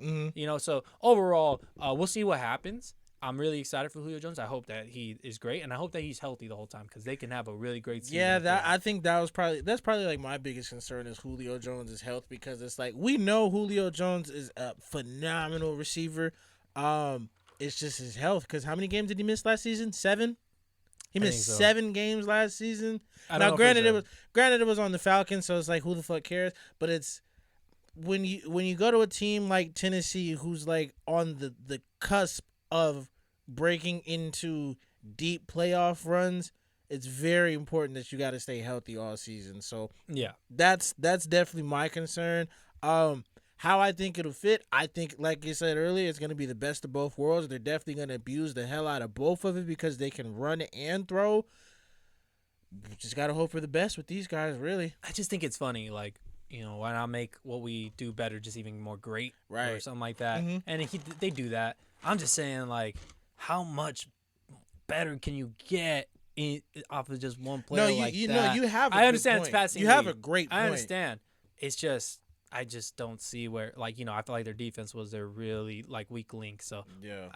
So overall, we'll see what happens. I'm really excited for Julio Jones. I hope that he is great, and I hope that he's healthy the whole time because they can have a really great season. Yeah, I think that's probably like my biggest concern is Julio Jones' health, because it's like we know Julio Jones is a phenomenal receiver. It's just his health, because how many games did he miss last season? 7. He missed 7 games last season. Now, granted, it was on the Falcons, so it's like, who the fuck cares? But it's when you go to a team like Tennessee, who's like on the cusp of breaking into deep playoff runs, it's very important that you got to stay healthy all season. So yeah, that's definitely my concern. How I think it'll fit, I think, like you said earlier, it's going to be the best of both worlds. They're definitely going to abuse the hell out of both of it because they can run and throw. Just got to hope for the best with these guys, really. I just think it's funny, like, why not make what we do better just even more great, right, or something like that. Mm-hmm. And they do that. I'm just saying, like, how much better can you get off of just one player that? You have a I understand good point. It's passing. You have a great point. I understand. It's just I just don't see where, like, I feel like their defense was their really, like, weak link. So yeah,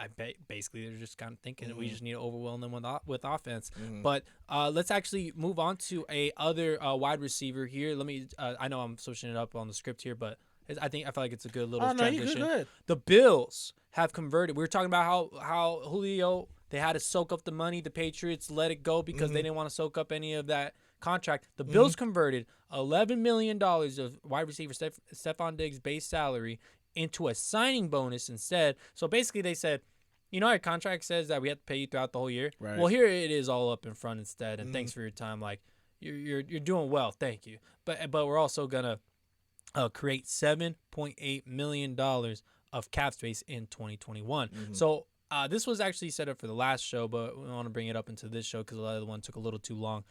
basically they're just kind of thinking we just need to overwhelm them with offense. Mm-hmm. But let's actually move on to a other wide receiver here. Let me. I know I'm switching it up on the script here, but I feel like it's a good little transition. Go ahead. The Bills have converted. We were talking about how Julio, they had to soak up the money. The Patriots let it go because they didn't want to soak up any of that contract. The Bills converted $11 million of wide receiver Stefon Diggs' base salary into a signing bonus instead. So basically they said, our contract says that we have to pay you throughout the whole year. Right. Well, here it is all up in front instead, and thanks for your time. Like, you're doing well, thank you. But we're also gonna create $7.8 million of cap space in 2021. So this was actually set up for the last show, but we want to bring it up into this show because the other one took a little too long.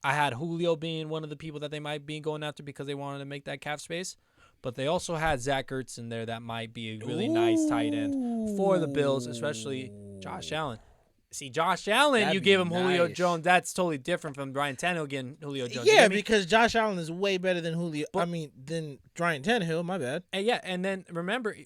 I had Julio being one of the people that they might be going after because they wanted to make that cap space. But they also had Zach Ertz in there that might be a really nice tight end for the Bills, especially Josh Allen. See, Josh Allen, you give him Julio Jones. That's totally different from Ryan Tannehill getting Julio Jones. Yeah, because Josh Allen is way better than than Ryan Tannehill. My bad. And then remember,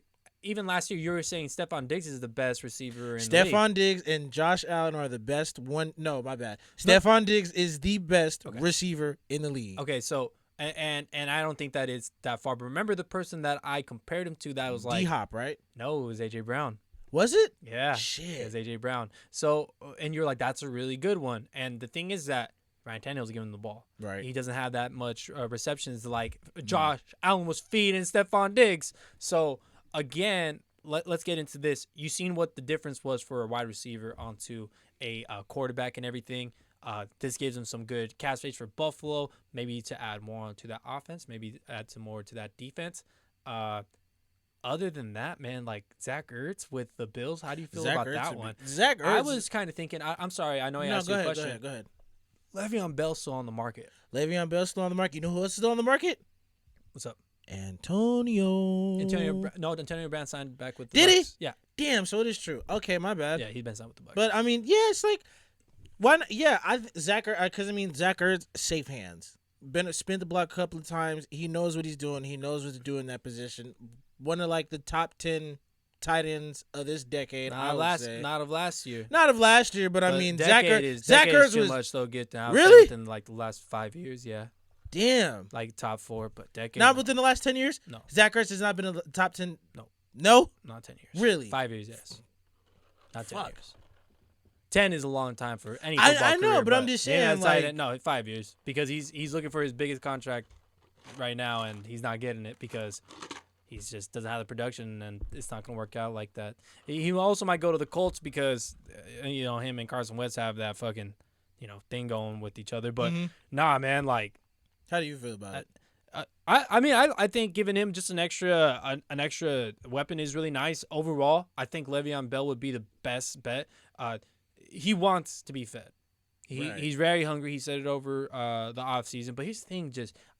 even last year, you were saying Stefon Diggs is the best receiver in the league. Stefon Diggs and Josh Allen are the best one. No, my bad. Stefon Diggs is the best receiver in the league. Okay, so and I don't think that is that far. But remember the person that I compared him to that was like D-Hop, right? No, it was A.J. Brown. Was it? Yeah. Shit. It was A.J. Brown. So, and you're like, that's a really good one. And the thing is that Ryan Tannehill's giving him the ball. Right. He doesn't have that much receptions like Josh Allen was feeding Stefon Diggs. So, again, let's get into this. You seen what the difference was for a wide receiver onto a quarterback and everything. This gives them some good cap space for Buffalo, maybe to add more onto that offense, maybe add some more to that defense. Other than that, man, like Zach Ertz with the Bills, how do you feel about that one? Zach Ertz. I was kind of thinking, I'm sorry, I know I asked you a question. Go ahead. Le'Veon Bell's still on the market. Le'Veon Bell's still on the market. You know who else is still on the market? What's up? Antonio Brown signed back with the Did Bucks. he? Yeah. Damn, so it is true. Okay, my bad. Yeah, he's been signed with the Bucks. But, it's like, why not? Yeah, Zach Ertz, safe hands. Been spent the block a couple of times. He knows what he's doing. He knows what to do in that position. One of like the top 10 tight ends of this decade. Not of last year. Not of last year, but I mean, Zach Ertz too was much though. Get down really within like the last 5 years. Yeah. Damn. Like top 4, but decade. Not within the last 10 years. No. Zach Ertz has not been in the top 10. No. Not 10 years. Really? 5 years. Yes. Not 10 Fuck. years. 10 is a long time for any football I know, career, but I'm just saying, no, 5 years because he's looking for his biggest contract right now, and he's not getting it because he just doesn't have the production, and it's not going to work out like that. He also might go to the Colts because him and Carson Wentz have that fucking thing going with each other. But nah, man, like, how do you feel about it? I think giving him just an extra weapon is really nice. Overall, I think Le'Veon Bell would be the best bet. He wants to be fed. He's very hungry. He said it over the offseason. But here's the thing,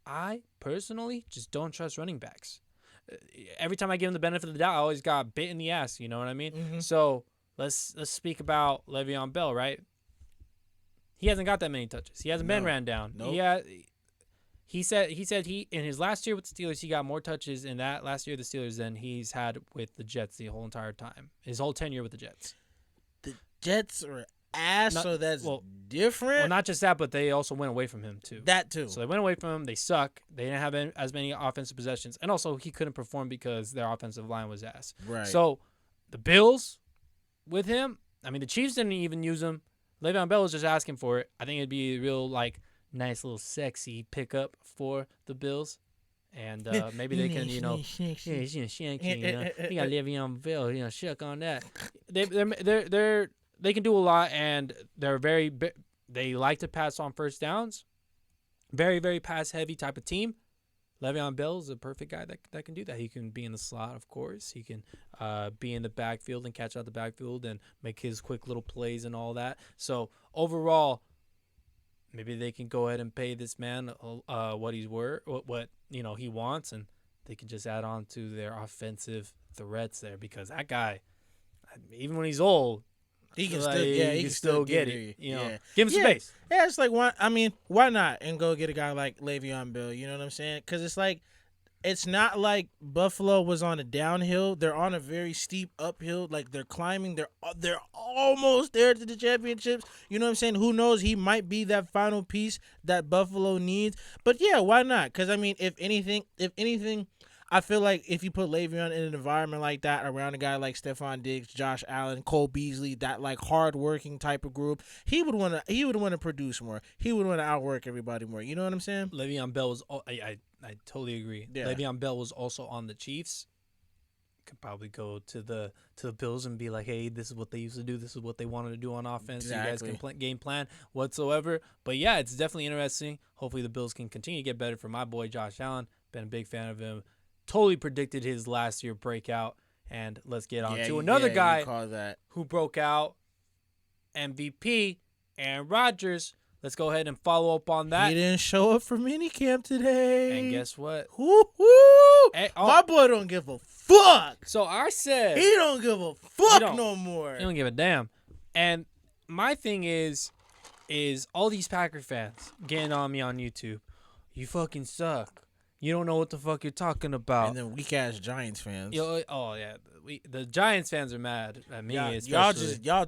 I personally just don't trust running backs. Every time I give him the benefit of the doubt, I always got bit in the ass. You know what I mean? Mm-hmm. So let's speak about Le'Veon Bell, right? He hasn't got that many touches. He hasn't been ran down. Nope. He said he in his last year with the Steelers, he got more touches in that last year of the Steelers than he's had with the Jets the whole entire time. His whole tenure with the Jets. Jets are ass, so that's different. Well, not just that, but they also went away from him too. That too. So they went away from him. They suck. They didn't have as many offensive possessions, and also he couldn't perform because their offensive line was ass. Right. So the Bills with him. I mean, the Chiefs didn't even use him. Le'Veon Bell was just asking for it. I think it'd be a real nice little sexy pickup for the Bills. And maybe they can, you know, we got Le'Veon Bell, you know, shuck on that. They can do a lot, and they like to pass on first downs. Very, very pass heavy type of team. Le'Veon Bell is a perfect guy that can do that. He can be in the slot, of course. He can be in the backfield and catch out the backfield and make his quick little plays and all that. So overall, maybe they can go ahead and pay this man what he's worth, what you know he wants, and they can just add on to their offensive threats there, because that guy, even when he's old, he can still get it. You know, give him space. Yeah, it's like why not and go get a guy like Le'Veon Bell? You know what I'm saying? Because it's not like Buffalo was on a downhill. They're on a very steep uphill. Like they're climbing. They're almost there to the championships. You know what I'm saying? Who knows? He might be that final piece that Buffalo needs. But yeah, why not? Because I mean, if anything, I feel like if you put Le'Veon in an environment like that around a guy like Stefon Diggs, Josh Allen, Cole Beasley, that like hard-working type of group, he would want to produce more. He would want to outwork everybody more. You know what I'm saying? Le'Veon Bell was I totally agree. Yeah. Le'Veon Bell was also on the Chiefs. Could probably go to the Bills and be like, hey, this is what they used to do. This is what they wanted to do on offense. Exactly. You guys can game plan whatsoever. But yeah, it's definitely interesting. Hopefully the Bills can continue to get better for my boy Josh Allen. Been a big fan of him. Totally predicted his last year breakout. And let's get on to another guy who broke out, MVP, and Rodgers. Let's go ahead and follow up on that. He didn't show up for minicamp today. And guess what? Woo-hoo! My boy don't give a fuck. So I said he don't give a fuck no more. He don't give a damn. And my thing is all these Packer fans getting on me on YouTube. You fucking suck. You don't know what the fuck you're talking about. And then weak ass Giants fans. The Giants fans are mad at me. Y'all.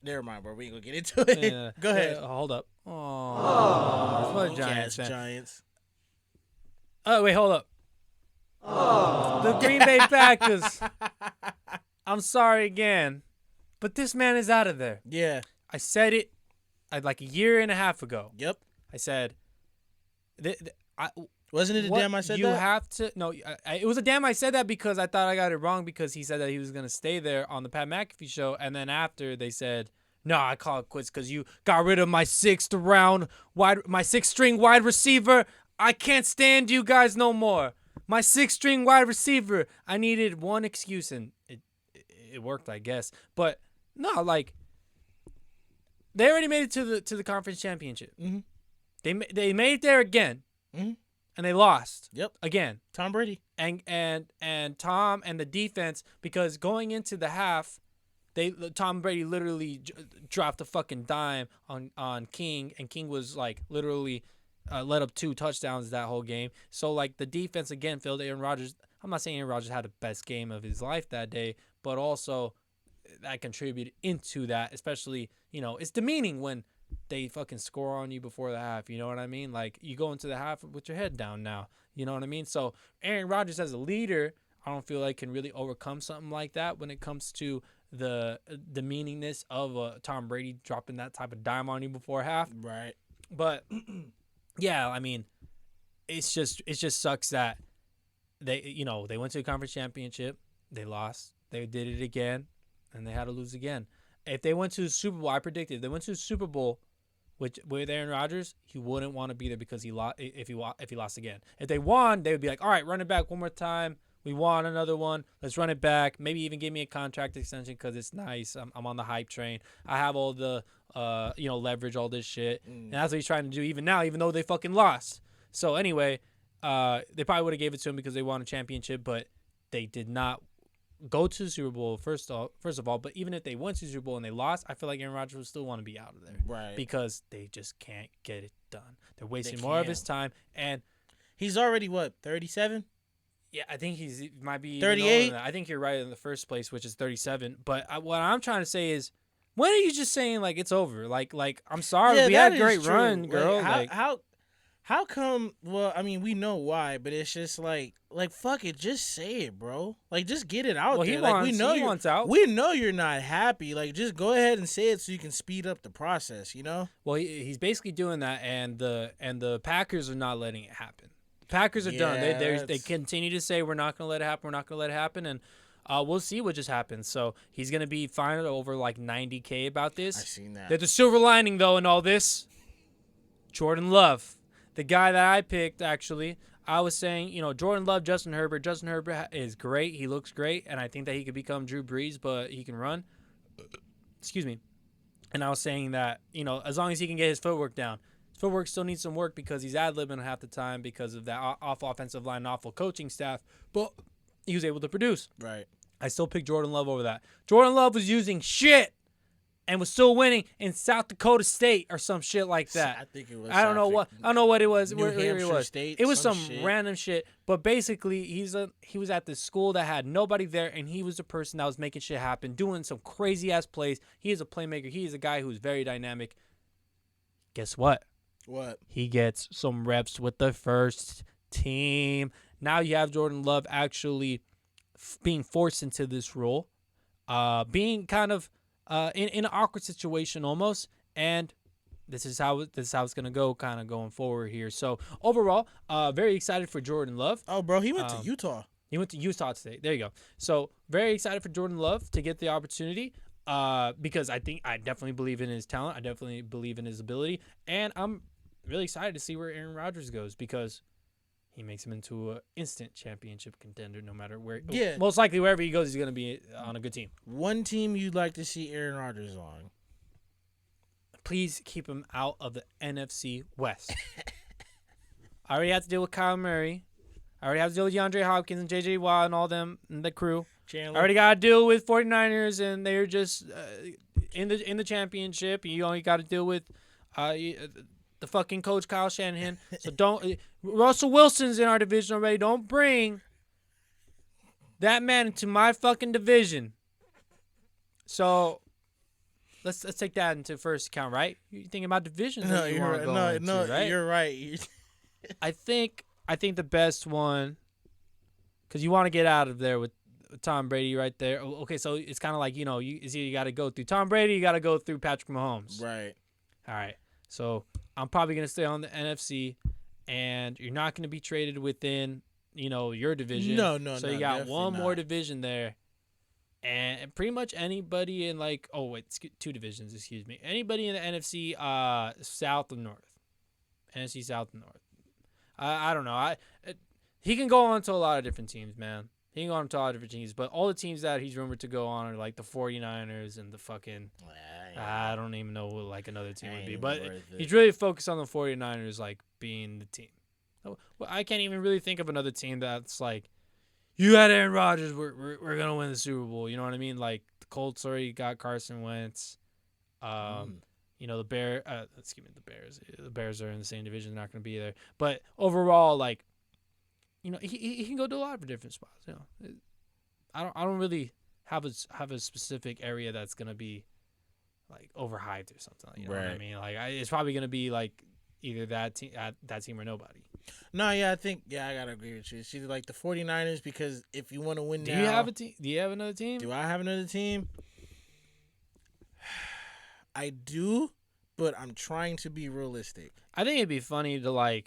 Never mind, bro. We ain't gonna get into it. Yeah, Go ahead. Hold up. Oh, Giants. Oh, wait, hold up. The Green Bay Packers. I'm sorry again, but this man is out of there. Yeah. I said it like a year and a half ago. Yep. I said, wasn't it a damn I said you that? have to. No, it was a damn I said that because I thought I got it wrong because he said that he was going to stay there on the Pat McAfee show. And then after they said, no, I call it quits because you got rid of my sixth string wide receiver. I can't stand you guys no more. My sixth string wide receiver. I needed one excuse and it worked, I guess. But no, like they already made it to the conference championship. Mm-hmm. They made it there again. Mm-hmm. And they lost. Yep. Again. Tom Brady. And Tom and the defense, because going into the half, Tom Brady literally dropped a fucking dime on King, and King was like literally let up 2 touchdowns that whole game. So like the defense again failed Aaron Rodgers. I'm not saying Aaron Rodgers had the best game of his life that day, but also that contributed into that, especially, you know, it's demeaning when they fucking score on you before the half. You know what I mean? Like, you go into the half with your head down now. You know what I mean? So, Aaron Rodgers as a leader, I don't feel like can really overcome something like that when it comes to the demeaningness of Tom Brady dropping that type of dime on you before half. Right. But, yeah, I mean, it just sucks that they went to the conference championship. They lost. They did it again, and they had to lose again. If they went to the Super Bowl, I predicted if they went to the Super Bowl with Aaron Rodgers, he wouldn't want to be there because he lost. If he lost again, if they won, they would be like, all right, run it back one more time. We won another one. Let's run it back. Maybe even give me a contract extension because it's nice. I'm on the hype train. I have all the leverage, all this shit, and that's what he's trying to do even now, even though they fucking lost. So anyway, they probably would have gave it to him because they won a championship, but they did not go to the Super Bowl first of all. But even if they went to the Super Bowl and they lost, I feel like Aaron Rodgers would still want to be out of there, right? Because they just can't get it done. They're wasting more of his time, and he's already 37. Yeah, I think he might be 38. I think you're right in the first place, which is 37. But what I'm trying to say is, When are you just saying like it's over? Like I'm sorry, Yeah, we that had a great is true. run, girl. Like, how come? Well, I mean, we know why, but it's just like fuck it, just say it, bro. Like, just get it out Well, there. he Like, wants out. We know you're not happy. Like, just go ahead and say it so you can speed up the process. You know? Well, he's basically doing that, and the Packers are not letting it happen. The Packers are done. They continue to say we're not gonna let it happen. We're not gonna let it happen, and we'll see what just happens. So he's gonna be fined over like $90K about this. I've seen that. There's a silver lining though in all this. Jordan Love, the guy that I picked, actually, I was saying, Jordan Love, Justin Herbert. Justin Herbert is great. He looks great, and I think that he could become Drew Brees, but he can run. Excuse me. And I was saying that, as long as he can get his footwork down. His footwork still needs some work because he's ad-libbing half the time because of that awful offensive line, awful coaching staff, but he was able to produce. Right. I still pick Jordan Love over that. Jordan Love was using shit and was still winning in South Dakota State or some shit like that. I think it was. I don't know what it was. New Hampshire State. It was some shit. random shit. But basically, he was at this school that had nobody there, and he was the person that was making shit happen, doing some crazy ass plays. He is a playmaker. He is a guy who's very dynamic. Guess what? What? He gets some reps with the first team. Now you have Jordan Love actually being forced into this role, being kind of in an awkward situation almost, and this is how it's gonna go, kind of going forward here. So overall, very excited for Jordan Love. Oh, bro, he went to Utah. He went to Utah State. There you go. So very excited for Jordan Love to get the opportunity, because I definitely believe in his talent. I definitely believe in his ability, and I'm really excited to see where Aaron Rodgers goes because he makes him into an instant championship contender no matter where. Yeah. Most likely wherever he goes, he's going to be on a good team. One team you'd like to see Aaron Rodgers on? Please keep him out of the NFC West. I already had to deal with Kyle Murray. I already have to deal with DeAndre Hopkins and J.J. Watt and all them and the crew. Chandler. I already got to deal with 49ers, and they're just in the championship. You only got to deal with the fucking coach Kyle Shanahan. So don't Russell Wilson's in our division already. Don't bring that man into my fucking division. So let's take that into first account, right? You're thinking about divisions. No, you're right. right? You're right. I think the best one, because you want to get out of there with Tom Brady right there. Okay, so it's kind of like, you got to go through Tom Brady, you got to go through Patrick Mahomes. Right. All right. So I'm probably going to stay on the NFC, and you're not going to be traded within, your division. No. So you got one more division there. And pretty much anybody in two divisions, excuse me. Anybody in the NFC South and North. NFC South and North. I don't know. He can go on to a lot of different teams, man. He can go on to a lot of different teams, but all the teams that he's rumored to go on are like the 49ers and the fucking I don't even know what like another team would be. But he's really focused on the 49ers like being the team. Well, I can't even really think of another team that's like, you got Aaron Rodgers, we're gonna win the Super Bowl. You know what I mean? Like the Colts already got Carson Wentz. The Bears. The Bears are in the same division. They're not gonna be there. But overall, like, he can go to a lot of different spots. I don't really have a specific area that's gonna be like overhyped or something. You know what I mean? Like it's probably gonna be like either that team or nobody. No, yeah, I think I gotta agree with you. It's either like the 49ers, because if you want to win, do you have a team? Do you have another team? Do I have another team? I do, but I'm trying to be realistic. I think it'd be funny to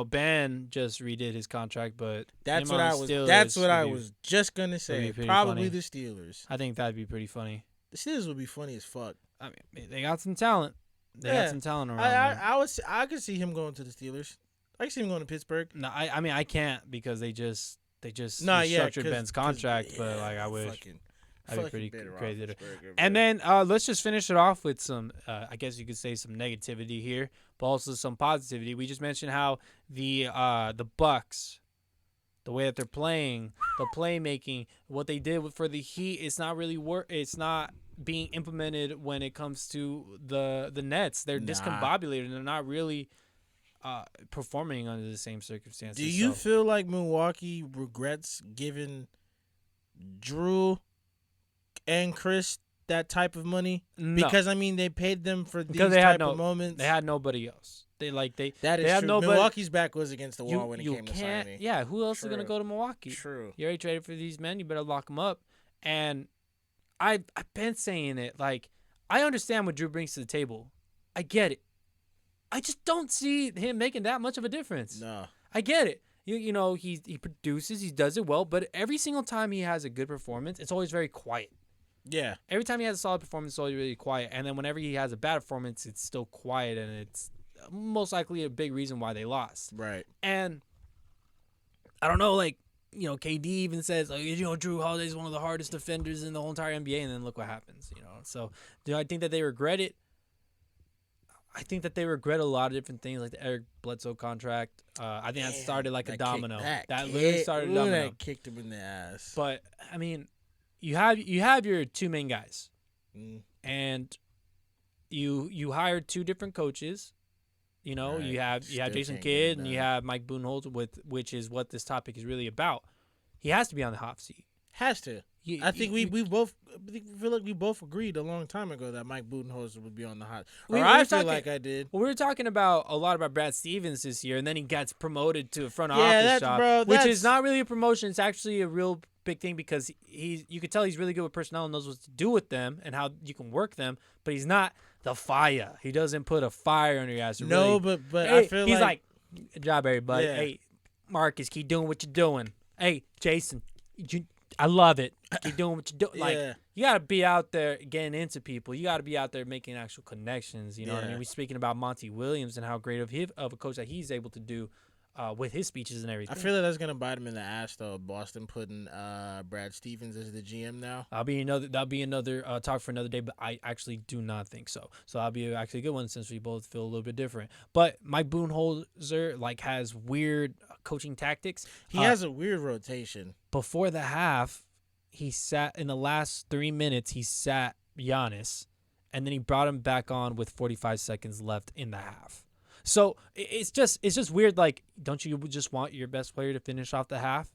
Ben just redid his contract, but that's what I was just gonna say. Probably the Steelers. I think that'd be pretty funny. The Steelers would be funny as fuck. I mean, they got some talent. They got some talent around there. I could see him going to the Steelers. I could see him going to Pittsburgh. No, I mean I can't because they just restructured Ben's contract, but like I wish. That'd be pretty crazy. And then let's just finish it off with some, I guess you could say some negativity here, but also some positivity. We just mentioned how the Bucks, the way that they're playing, the playmaking, what they did for the Heat, it's not really it's not being implemented when it comes to the Nets. They're discombobulated and they're not really performing under the same circumstances. Do you feel like Milwaukee regrets giving Drew and Chris that type of money? No. Because I mean, they paid them for these they had type of moments. They had nobody else. That they is had true. nobody. Milwaukee's back was against the wall when it came to signing. Yeah, who else is gonna True. go to Milwaukee? True. You already traded for these men. You better lock them up. And I've been saying it. Like, I understand what Drew brings to the table. I get it. I just don't see him making that much of a difference. No. I get it. You know, he produces, he does it well, but every single time he has a good performance, it's always very quiet. Yeah. Every time he has a solid performance, it's always really quiet. And then whenever he has a bad performance, it's still quiet, and it's most likely a big reason why they lost. Right. And I don't know, like, you know, KD even says, like, you know, Drew Holiday is one of the hardest defenders in the whole entire NBA, and then look what happens, you know. So, do I think that they regret it? I think that they regret a lot of different things, like the Eric Bledsoe contract. I think that started like a domino. That literally started a domino. That kicked him in the ass. But I mean, you have your two main guys, and you hired two different coaches. You know, right. you have Jason Kidd and you have Mike Budenholzer, which is what this topic is really about. He has to be on the hot seat. Has to. I think we both feel like we both agreed a long time ago that Mike Budenholzer would be on the hot. I feel like I did. Well, we were talking about a lot about Brad Stevens this year, and then he gets promoted to a front office job, which is not really a promotion. It's actually a real big thing because you could tell he's really good with personnel and knows what to do with them and how you can work them, but he's not the fire. He doesn't put a fire under your ass. No, really, but hey, I feel he's like good job, everybody. Yeah. Hey, Marcus, keep doing what you're doing. Hey, Jason, I love it. Keep doing what you're doing. Like, you got to be out there getting into people. You got to be out there making actual connections. You know what I mean? We're speaking about Monty Williams and how great of a coach that he's able to do with his speeches and everything. I feel like that's going to bite him in the ass, though. Boston putting Brad Stevens as the GM now. That'll be another talk for another day, but I actually do not think so. So that'll be actually a good one since we both feel a little bit different. But Mike Budenholzer has weird coaching tactics. He has a weird rotation. Before the half, he sat in the last 3 minutes. He sat Giannis, and then he brought him back on with 45 seconds left in the half. So it's just weird. Like, don't you just want your best player to finish off the half?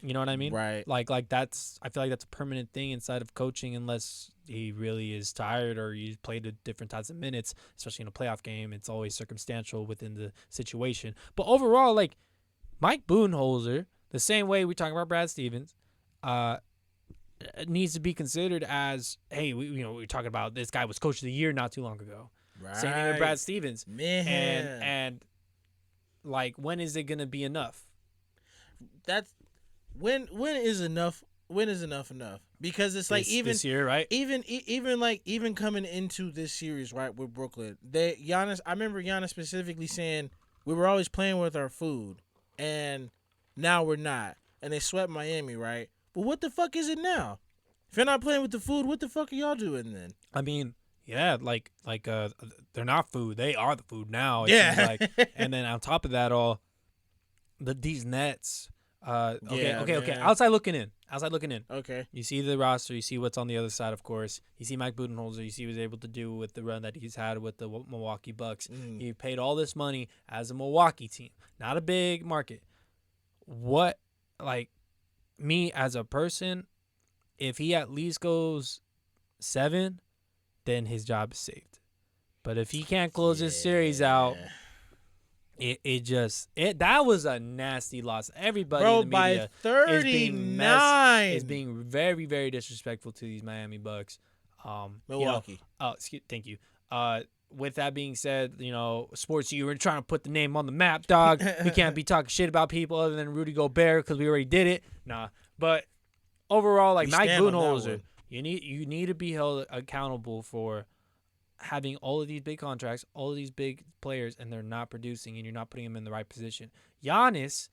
You know what I mean? Right. Like that's. I feel like that's a permanent thing inside of coaching, unless he really is tired or you played a different types of minutes, especially in a playoff game. It's always circumstantial within the situation. But overall, like Mike Budenholzer, the same way we're talking about Brad Stevens, needs to be considered as, hey, we're talking about this guy was coach of the year not too long ago. Right. Same thing with Brad Stevens. Man. And like, when is it gonna be enough? That's when is enough? When is enough? Because it's like this year, right? Even coming into this series, right, with Brooklyn, I remember Giannis specifically saying we were always playing with our food, and now we're not. And they swept Miami, right? But what the fuck is it now? If you're not playing with the food, what the fuck are y'all doing then? I mean, yeah, like they're not food; they are the food now. Yeah. And then on top of that, all these Nets. Okay. Man. Outside looking in. Okay. You see the roster. You see what's on the other side, of course. You see Mike Budenholzer. You see what he's able to do with the run that he's had with the Milwaukee Bucks. He paid all this money as a Milwaukee team, not a big market. What, like, me as a person, if he at least goes 7, then his job is saved. But if he can't close this series out, that was a nasty loss. Everybody in the media by 39 is being very, very disrespectful to these Miami Bucks. Milwaukee. Thank you. With that being said, Sports, you were trying to put the name on the map, dog. We can't be talking shit about people other than Rudy Gobert because we already did it. Nah, but overall, like Mike Budenholzer, you need to be held accountable for having all of these big contracts, all of these big players, and they're not producing, and you're not putting them in the right position. Giannis,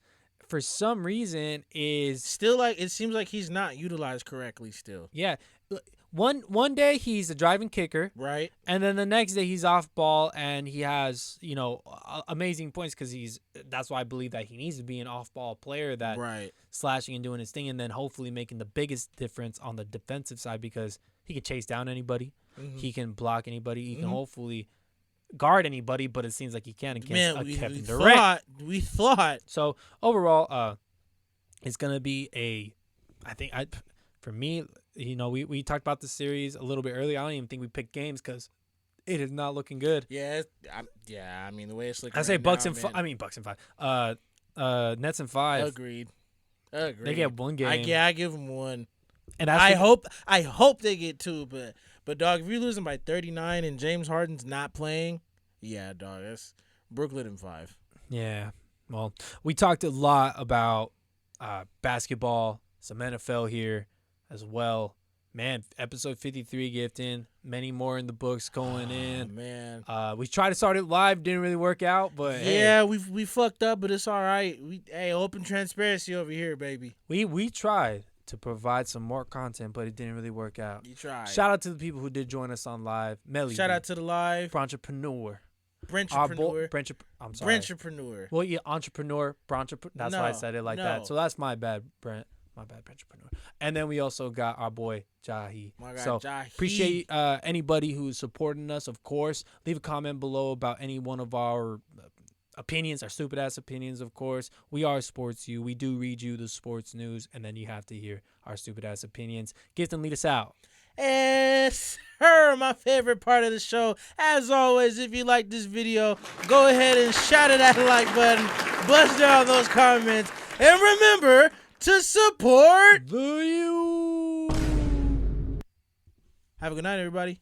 for some reason, is still like, it seems like he's not utilized correctly still. Yeah. One day he's a driving kicker, right, and then the next day he's off ball and he has amazing points because that's why I believe that he needs to be an off ball player that slashing and doing his thing, and then hopefully making the biggest difference on the defensive side because he can chase down anybody, he can block anybody, he can hopefully guard anybody, but it seems like he can't against Kevin Durant. We thought so. Overall, it's gonna be for me, we talked about the series a little bit earlier. I don't even think we picked games because it is not looking good. Yeah, I mean, the way it's looking I say right Bucks now, and man. I mean Bucks and 5. Nets and 5. Agreed. They get one game. I give them one. And I hope they get 2, but dog, if you're losing by 39 and James Harden's not playing, yeah, dog, that's Brooklyn and 5. Yeah. Well, we talked a lot about basketball, some NFL here as well. Man, episode 53 gifting, many more in the books going in. Man, we tried to start it live, didn't really work out, but yeah, we fucked up, but it's all right. Open transparency over here, baby. We tried to provide some more content, but it didn't really work out. You tried. Shout out to the people who did join us on live. Melly. Shout out to the live. Entrepreneur. I'm sorry. Entrepreneur. Well, yeah, entrepreneur. That's why I said it like that. So that's my bad, Brent. My bad, entrepreneur. And then we also got our boy Jahi. Appreciate anybody who's supporting us. Of course, leave a comment below about any one of our opinions, our stupid ass opinions. Of course, we are Sports You. We do read you the sports news, and then you have to hear our stupid ass opinions. Gift and lead us out. Yes, sir, my favorite part of the show. As always, if you like this video, go ahead and shatter that like button, bust down those comments, and remember to support the you. Have a good night, everybody.